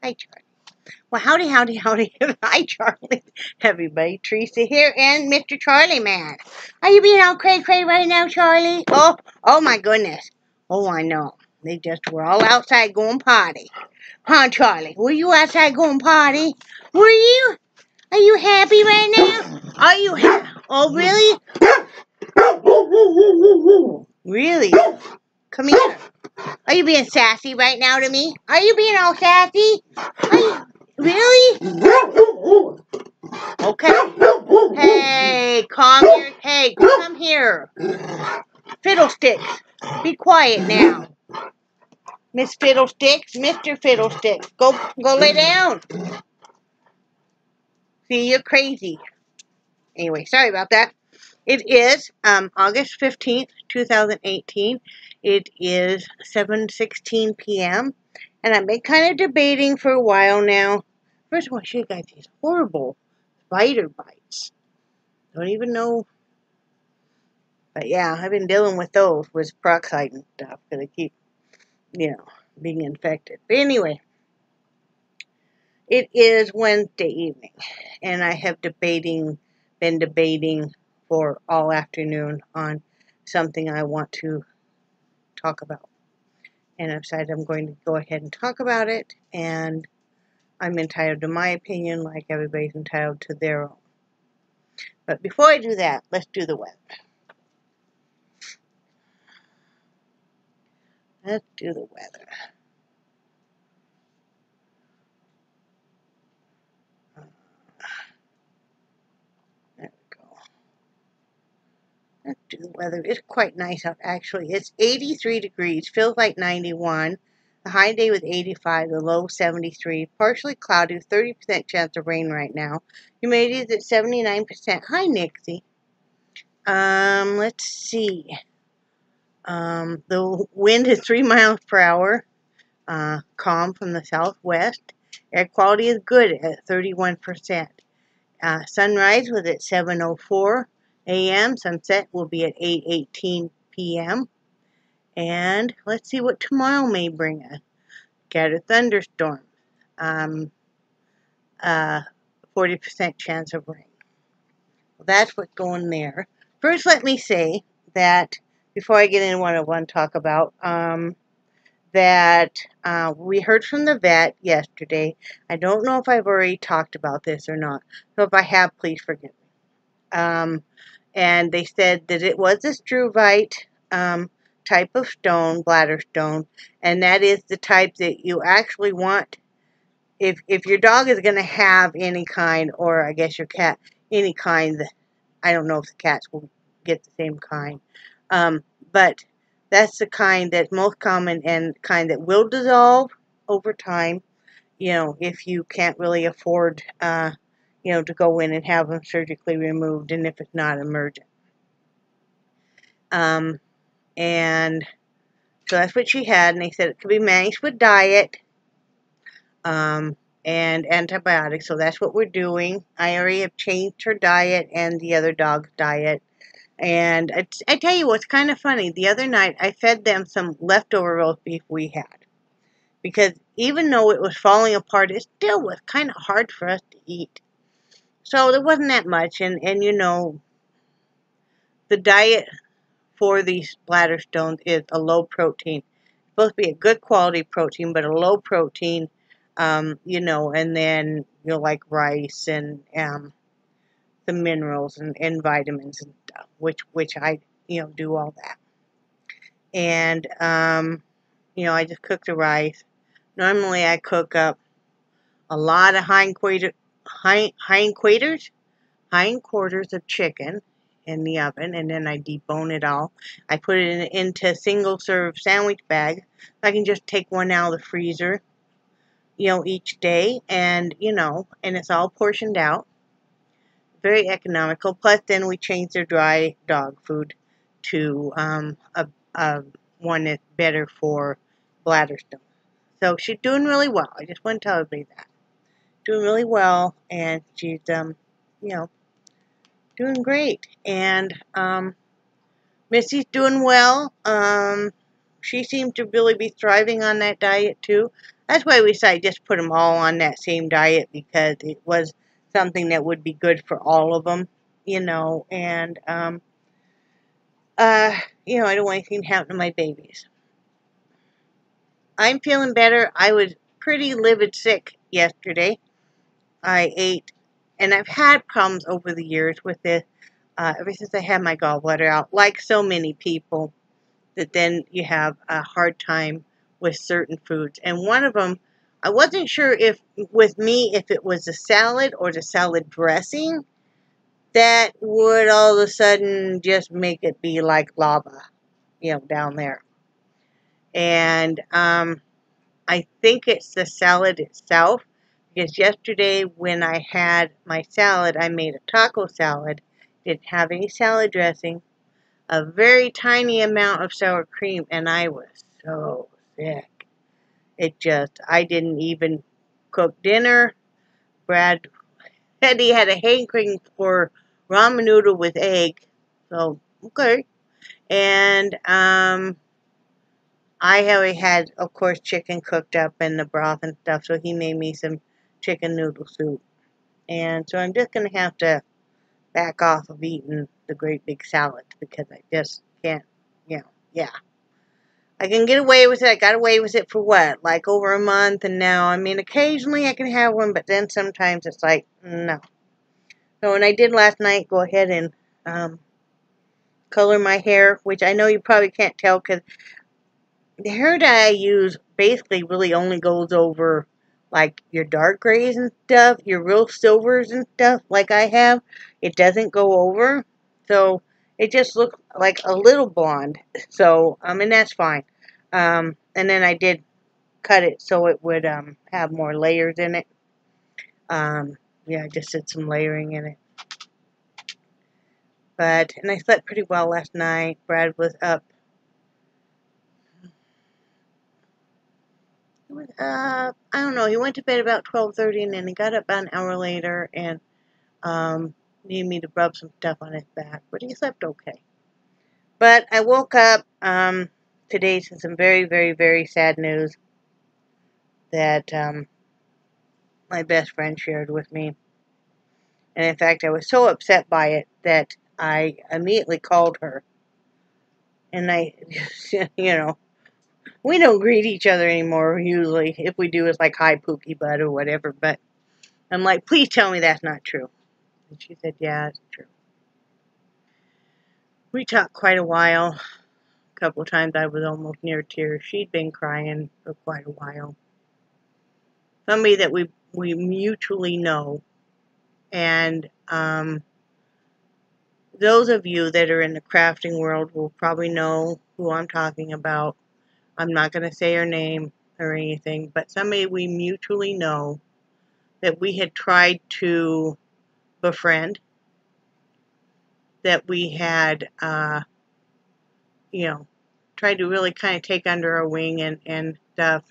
Hi, Charlie. Well, howdy, howdy, howdy. Hi, Charlie. Everybody, Teresa here and Mr. Charlie Man. Are you being all cray-cray right now, Charlie? Oh my goodness. Oh, I know. They just were all outside going potty. Huh, Charlie? Were you outside going potty? Were you? Are you happy right now? Are you happy? Oh, really? Really? Come here. Are you being sassy right now to me? Are you being all sassy? Are you? Really? Okay. Hey, come here. Fiddlesticks. Be quiet now. Miss Fiddlesticks, Mr. Fiddlesticks. Go lay down. See, you're crazy. Anyway, sorry about that. It is August 15th, 2018. It is 7:16 p.m. And I've been kind of debating for a while now. First of all, I show you guys these horrible spider bites. Don't even know. But yeah, I've been dealing with those with peroxide and stuff because I keep, being infected. But anyway, it is Wednesday evening, and I have been debating for all afternoon on something I want to talk about. And I've decided I'm going to go ahead and talk about it, and I'm entitled to my opinion like everybody's entitled to their own. But before I do that, let's do the weather. Let's do the weather. There we go. Let's do the weather. It's quite nice out, actually. It's 83 degrees. Feels like 91. The high day was 85. The low 73. Partially cloudy. 30% chance of rain right now. Humidity is at 79%. Hi, Nixie. Let's see. The wind is 3 miles per hour. Calm from the southwest. Air quality is good at 31%. Sunrise was at 7:04 a.m. Sunset will be at 8:18 p.m. And let's see what tomorrow may bring us. Scattered thunderstorms. 40% chance of rain. Well, that's what's going there. First, let me say that before I get into what I want to talk about, that we heard from the vet yesterday. I don't know if I've already talked about this or not. So if I have, please forgive me. And they said that it was a struvite type of stone, bladder stone, and that is the type that you actually want. If your dog is going to have any kind, or I guess your cat, any kind, I don't know if the cats will get the same kind, but that's the kind that's most common and kind that will dissolve over time, if you can't really afford, to go in and have them surgically removed, and if it's not emergent. And so that's what she had, and they said it could be managed with diet, and antibiotics, so that's what we're doing. I already have changed her diet and the other dog's diet. And I tell you what's kind of funny. The other night, I fed them some leftover roast beef we had. Because even though it was falling apart, it still was kind of hard for us to eat. So there wasn't that much. And the diet for these bladder stones is a low protein. It's supposed to be a good quality protein, but a low protein, and then, like rice and the minerals and vitamins and stuff, which I, do all that. And, I just cook the rice. Normally I cook up a lot of hindquarters of chicken in the oven, and then I debone it all. I put it into single-serve sandwich bags. I can just take one out of the freezer, each day, and, and it's all portioned out. Very economical. Plus, then we change their dry dog food to one that's better for bladder stones. So she's doing really well. I just want to tell everybody that. Doing really well, and she's, doing great. And Missy's doing well. She seemed to really be thriving on that diet, too. That's why we decided just put them all on that same diet, because it was something that would be good for all of them, and, I don't want anything to happen to my babies. I'm feeling better. I was pretty livid sick yesterday. I ate, and I've had problems over the years with this, ever since I had my gallbladder out, like so many people, that then you have a hard time with certain foods. And one of them, I wasn't sure if, with me, if it was the salad or the salad dressing that would all of a sudden just make it be like lava, down there. And I think it's the salad itself, because yesterday when I had my salad, I made a taco salad, didn't have any salad dressing, a very tiny amount of sour cream, and I was so sick. I didn't even cook dinner. Brad said he had a hankering for ramen noodle with egg, so, okay. And, I already had, of course, chicken cooked up in the broth and stuff, so he made me some chicken noodle soup. And so I'm just going to have to back off of eating the great big salads, because I just can't, yeah. I can get away with it. I got away with it for what, like over a month, and now, occasionally I can have one, but then sometimes it's like, no. So when I did last night, go ahead and color my hair, which I know you probably can't tell, because the hair dye I use basically really only goes over, like, your dark grays and stuff, your real silvers and stuff, like I have. It doesn't go over, so it just looks like a little blonde. So, that's fine. And then I did cut it so it would have more layers in it. Yeah, I just did some layering in it. And I slept pretty well last night. Brad was up. I don't know, he went to bed about 12:30, and then he got up about an hour later and needed me to rub some stuff on his back, but he slept okay. But I woke up today to some very, very, very sad news that my best friend shared with me. And in fact, I was so upset by it that I immediately called her. And I, we don't greet each other anymore, usually. If we do, it's like, hi, Pookie Bud, or whatever. But I'm like, please tell me that's not true. And she said, yeah, it's true. We talked quite a while. A couple of times I was almost near tears. She'd been crying for quite a while. Somebody that we mutually know. And those of you that are in the crafting world will probably know who I'm talking about. I'm not going to say her name or anything, but somebody we mutually know that we had tried to befriend, that we had, tried to really kind of take under our wing and stuff,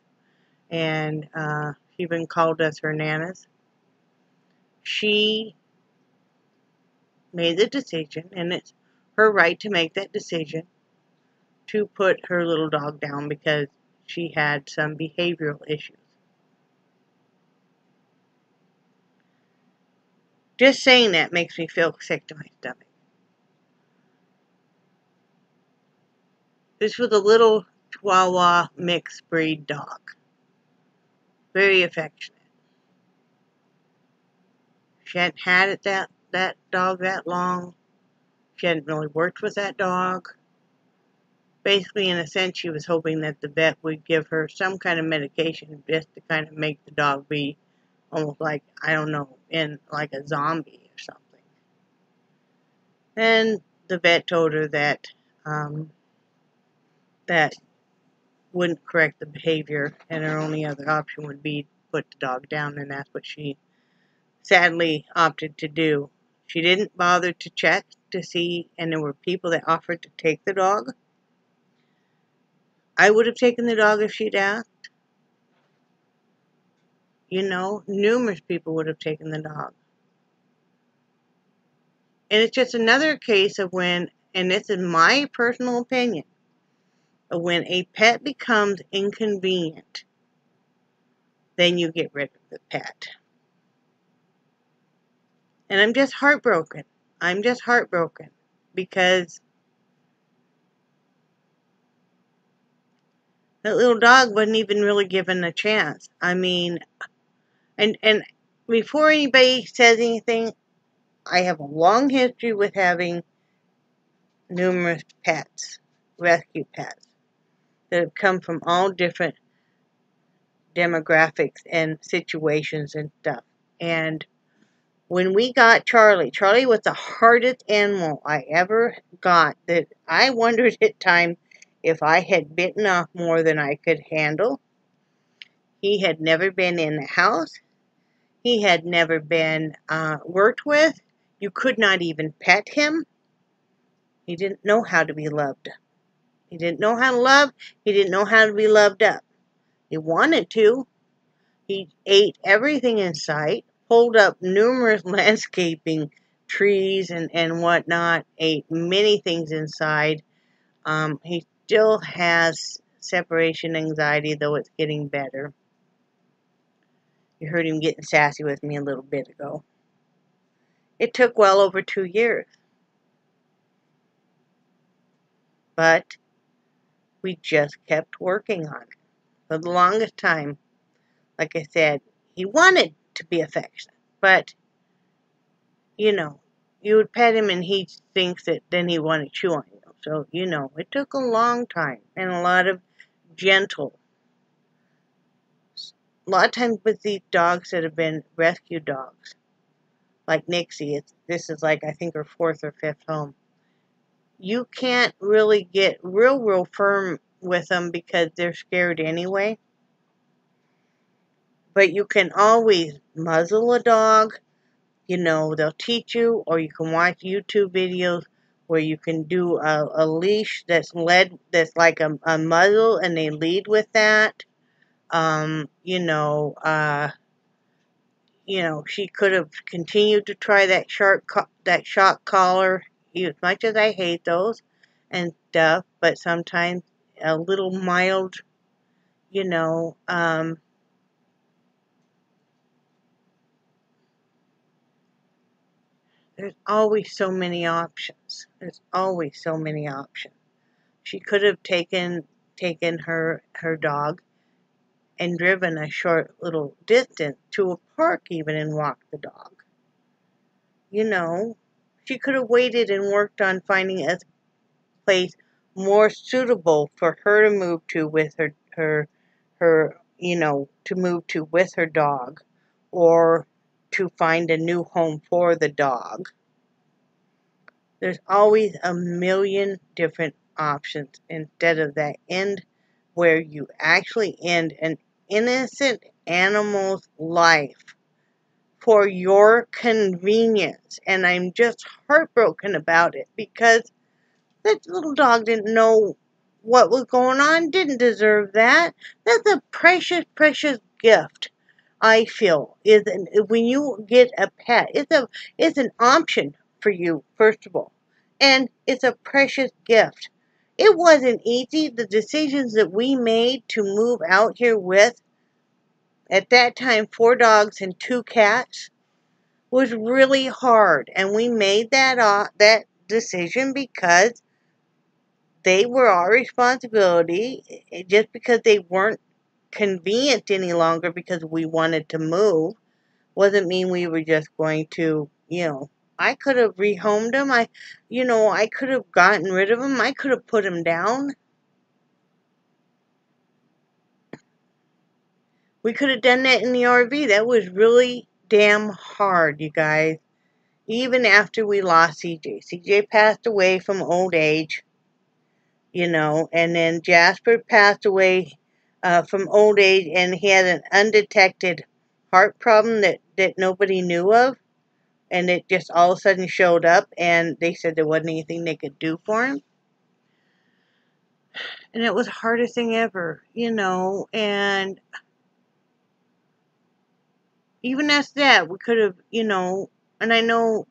and she even called us her nanas. She made the decision, and it's her right to make that decision, to put her little dog down because she had some behavioral issues. Just saying that makes me feel sick to my stomach. This was a little Chihuahua mixed breed dog. Very affectionate. She hadn't had it that dog that long. She hadn't really worked with that dog. Basically, in a sense, she was hoping that the vet would give her some kind of medication just to kind of make the dog be almost like, I don't know, in like a zombie or something. And the vet told her that that wouldn't correct the behavior, and her only other option would be to put the dog down, and that's what she sadly opted to do. She didn't bother to check to see, and there were people that offered to take the dog. I would have taken the dog if she'd asked. Numerous people would have taken the dog. And it's just another case of when, and this is my personal opinion, of when a pet becomes inconvenient then you get rid of the pet. And I'm just heartbroken. I'm just heartbroken because that little dog wasn't even really given a chance. I mean, and before anybody says anything, I have a long history with having numerous pets, rescue pets, that have come from all different demographics and situations and stuff. And when we got Charlie, Charlie was the hardest animal I ever got, that I wondered at times if I had bitten off more than I could handle. He had never been in the house. He had never been worked with. You could not even pet him. He didn't know how to be loved. He didn't know how to love. He didn't know how to be loved up. He wanted to. He ate everything in sight, pulled up numerous landscaping trees and whatnot, ate many things inside. He still has separation anxiety, though it's getting better. You heard him getting sassy with me a little bit ago. It took well over 2 years. But we just kept working on it. For the longest time, like I said, he wanted to be affectionate. But, you know, you would pet him and he thinks that then he wanted to chew on you. So, you know, it took a long time and a lot of gentle. A lot of times with these dogs that have been rescue dogs, like Nixie, this is like I think her 4th or 5th home. You can't really get real firm with them because they're scared anyway. But you can always muzzle a dog. You know, they'll teach you, or you can watch YouTube videos where you can do a leash that's like a muzzle, and they lead with that. She could have continued to try that shock collar. As much as I hate those and stuff, but sometimes a little mild, there's always so many options. There's always so many options. She could have taken her dog and driven a short little distance to a park even and walked the dog. She could have waited and worked on finding a place more suitable for her to move to with to move to with her dog, or to find a new home for the dog. There's always a million different options instead of that end where you actually end an innocent animal's life for your convenience. And I'm just heartbroken about it because that little dog didn't know what was going on, didn't deserve that. That's a precious, precious gift, I feel, when you get a pet. It's an option for you, first of all. And it's a precious gift. It wasn't easy. The decisions that we made to move out here with, at that time, 4 dogs and 2 cats, was really hard. And we made that decision because they were our responsibility, just because they weren't convenient any longer because we wanted to move, wasn't mean we were just going to, I could have rehomed them. I could have gotten rid of them. I could have put them down. We could have done that in the RV. That was really damn hard, you guys. Even after we lost CJ. CJ passed away from old age, and then Jasper passed away from old age, and he had an undetected heart problem that nobody knew of, and it just all of a sudden showed up, and they said there wasn't anything they could do for him. And it was the hardest thing ever, and even after that, we could have, and I know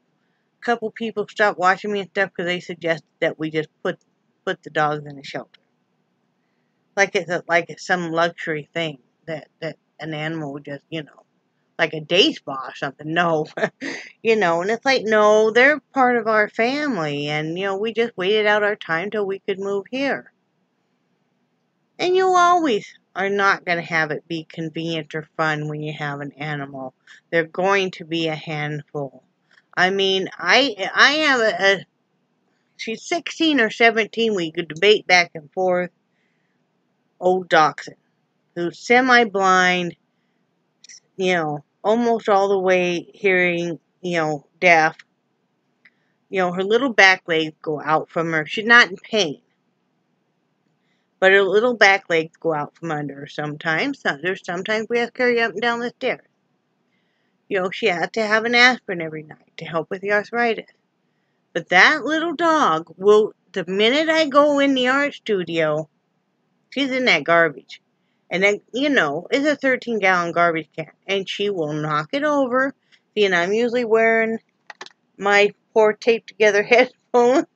a couple people stopped watching me and stuff because they suggested that we just put the dogs in a shelter. Like it's some luxury thing that an animal just, like a day spa or something. No, and it's like, no, they're part of our family, and, we just waited out our time till we could move here. And you always are not going to have it be convenient or fun when you have an animal. They're going to be a handful. I mean, I have she's 16 or 17, we could debate back and forth, old dachshund, who's semi-blind, almost all the way hearing, deaf. Her little back legs go out from her. She's not in pain, but her little back legs go out from under her sometimes. Sometimes we have to carry her up and down the stairs. She has to have an aspirin every night to help with the arthritis. But that little dog the minute I go in the art studio, she's in that garbage. And then, it's a 13-gallon garbage can. And she will knock it over. See, and I'm usually wearing my poor taped together headphones.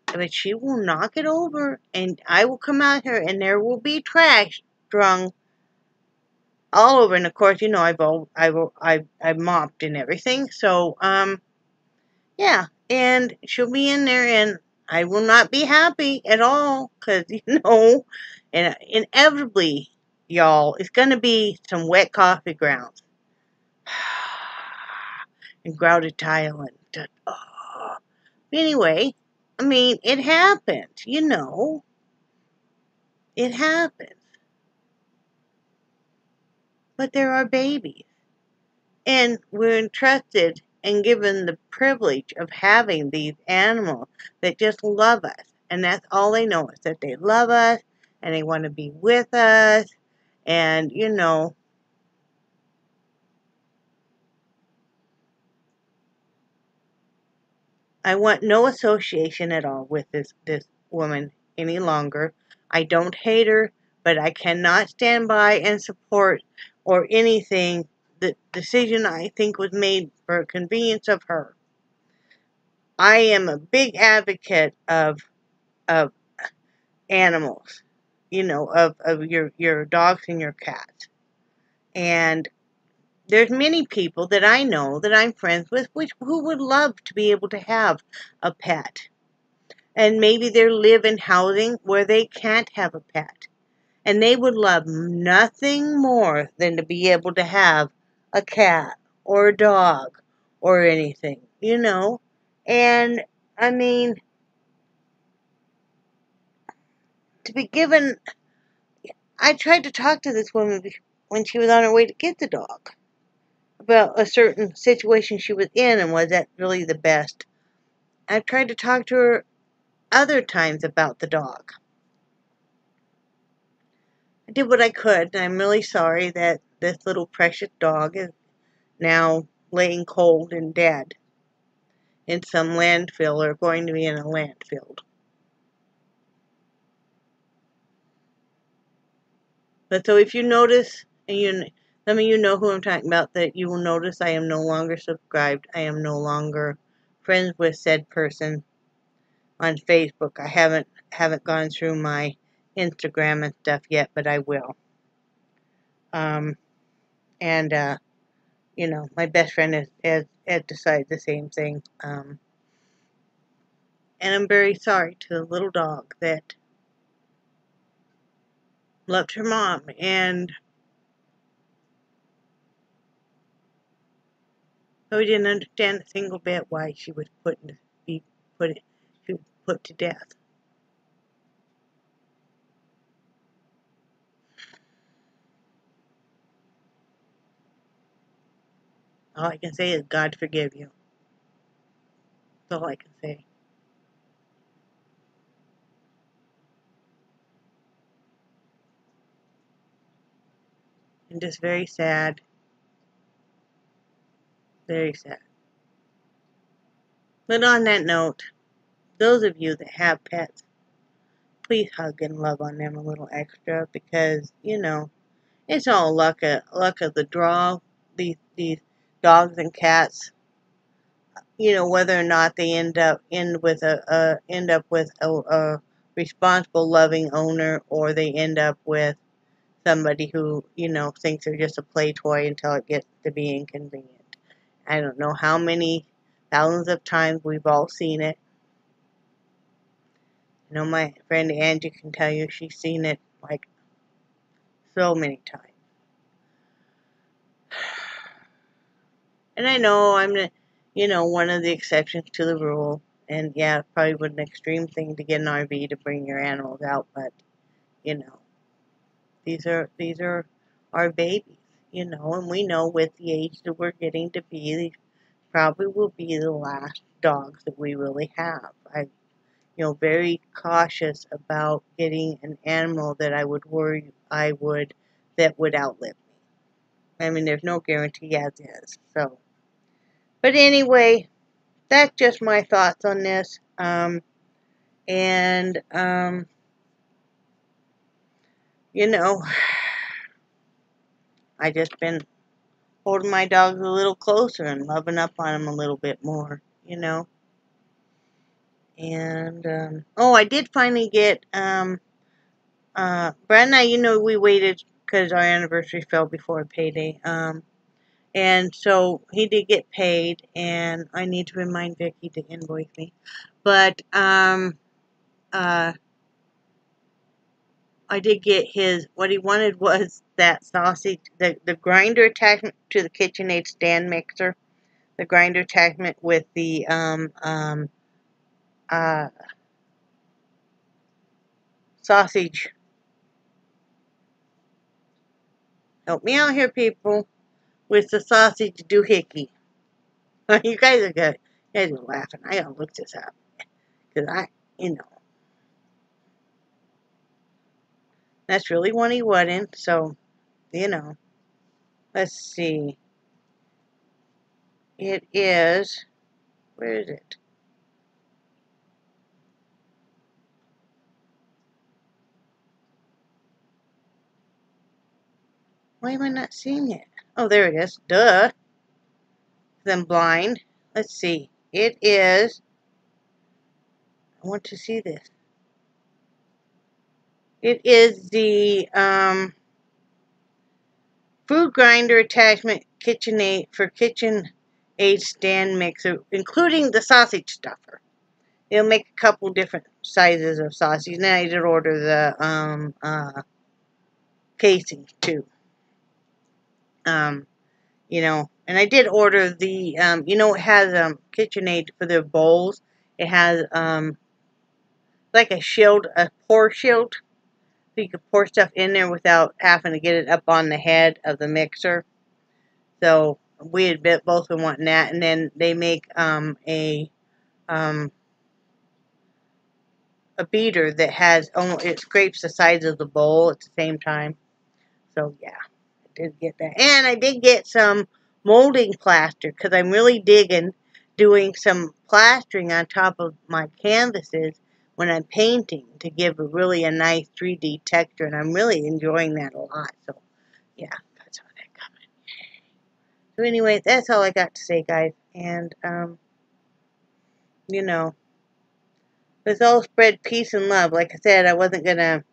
But she will knock it over. And I will come out here and there will be trash strung all over. And of course, I've mopped and everything. So, yeah. And she'll be in there and I will not be happy at all. Because, and inevitably, y'all, it's going to be some wet coffee grounds. And grouted tile and anyway, I mean, it happens, It happens. But there are babies. And we're entrusted and given the privilege of having these animals that just love us. And that's all they know is that they love us and they want to be with us. And, I want no association at all with this woman any longer. I don't hate her, but I cannot stand by and support or anything the decision I think was made for convenience of her. I am a big advocate of animals, of your dogs and your cats. And there's many people that I know that I'm friends with who would love to be able to have a pet. And maybe they live in housing where they can't have a pet. And they would love nothing more than to be able to have a cat or a dog or anything, And, I mean, to be given... I tried to talk to this woman when she was on her way to get the dog about a certain situation she was in and was that really the best. I've tried to talk to her other times about the dog. I did what I could, and I'm really sorry that this little precious dog is now laying cold and dead in some landfill or going to be in a landfill. But so if you notice, and some of you know who I'm talking about, that you will notice I am no longer subscribed. I am no longer friends with said person on Facebook. I haven't gone through my Instagram and stuff yet, but I will. My best friend has decided the same thing. And I'm very sorry to the little dog that loved her mom, and so we didn't understand a single bit why she was put to death. All I can say is God forgive you. That's all I can say. And just very sad. Very sad. But on that note, those of you that have pets, please hug and love on them a little extra because, it's all luck of the draw. These dogs and cats, whether or not they end up with a responsible, loving owner, or they end up with somebody who, thinks they're just a play toy until it gets to be inconvenient. I don't know how many thousands of times we've all seen it. I know my friend Angie can tell you she's seen it like so many times. And I know I'm, one of the exceptions to the rule. And yeah, it probably was an extreme thing to get an RV to bring your animals out, but these are our babies, and we know with the age that we're getting to be, these probably will be the last dogs that we really have. I'm, very cautious about getting an animal that I would worry that would outlive me. I mean, there's no guarantee as is. So, but anyway, that's just my thoughts on this. And I just been holding my dogs a little closer and loving up on them a little bit more, And I did finally get Brad and I, we waited because our anniversary fell before payday. And so he did get paid, and I need to remind Vicky to invoice me. But I did get what he wanted was that sausage, the grinder attachment to the KitchenAid stand mixer, the grinder attachment with the sausage. Help me out here, people, with the sausage doohickey. You guys are good. You guys are laughing. I gotta look this up because that's really what he wanted. So, let's see. It is. Where is it? Why am I not seeing it? Oh, there it is. Duh. I'm blind. Let's see. It is. I want to see this. It is the food grinder attachment KitchenAid for KitchenAid stand mixer, including the sausage stuffer. It'll make a couple different sizes of sausage. Now I did order the casing too. And I did order the it has KitchenAid for their bowls. It has like a shield, a pour shield, so you can pour stuff in there without having to get it up on the head of the mixer. So we had both been wanting that, and then they make a beater that has it scrapes the sides of the bowl at the same time. So yeah, I did get that, and I did get some molding plaster because I'm really digging doing some plastering on top of my canvases when I'm painting to give a nice 3D texture, and I'm really enjoying that a lot. So yeah, that's how that comes. So anyway, that's all I got to say, guys. And let's all spread peace and love. Like I said, I wasn't gonna,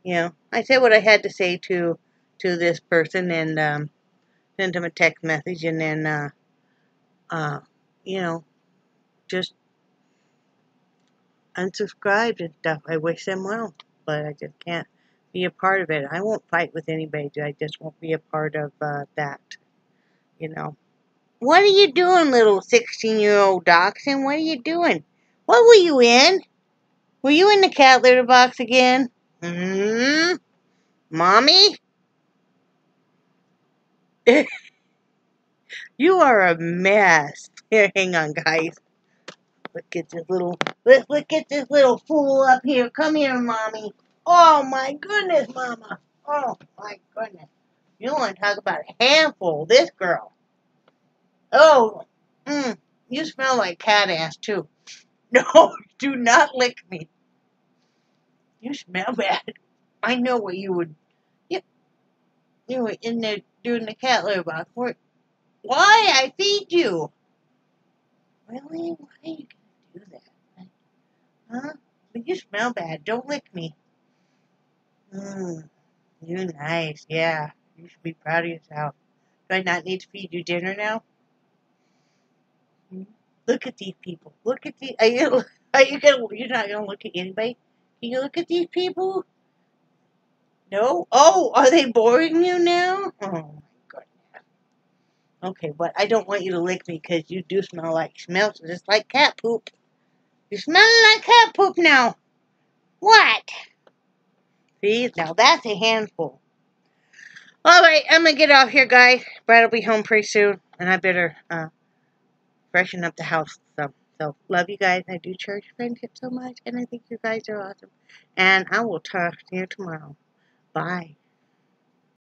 I said what I had to say to this person, and sent him a text message, and then just unsubscribed and stuff. I wish them well, but I just can't be a part of it. I won't fight with anybody. I just won't be a part of that. What are you doing, little 16-year-old dachshund? What are you doing? What were you in? Were you in the cat litter box again? Mommy? You are a mess. Here, hang on, guys. Let's look at this little fool up here. Come here, Mommy. Oh, my goodness, Mama. Oh, my goodness. You want to talk about a handful, this girl. Oh, you smell like cat ass, too. No, do not lick me. You smell bad. I know what you would. You were in there doing the cat litter box. Why? I feed you. Really? Why are you going to do that? Huh? But you smell bad. Don't lick me. You nice, yeah. You should be proud of yourself. Do I not need to feed you dinner now? Hmm? Look at these people. Look at these. You're not gonna look at anybody? Can you look at these people? No? Oh, are they boring you now? Oh my goodness. Okay, but I don't want you to lick me because you do smell just like cat poop. You're smelling like cat poop now. What? See, now that's a handful. All right, I'm gonna get off here, guys. Brad will be home pretty soon, and I better freshen up the house. So love you guys. I do cherish friendship so much, and I think you guys are awesome. And I will talk to you tomorrow. Bye.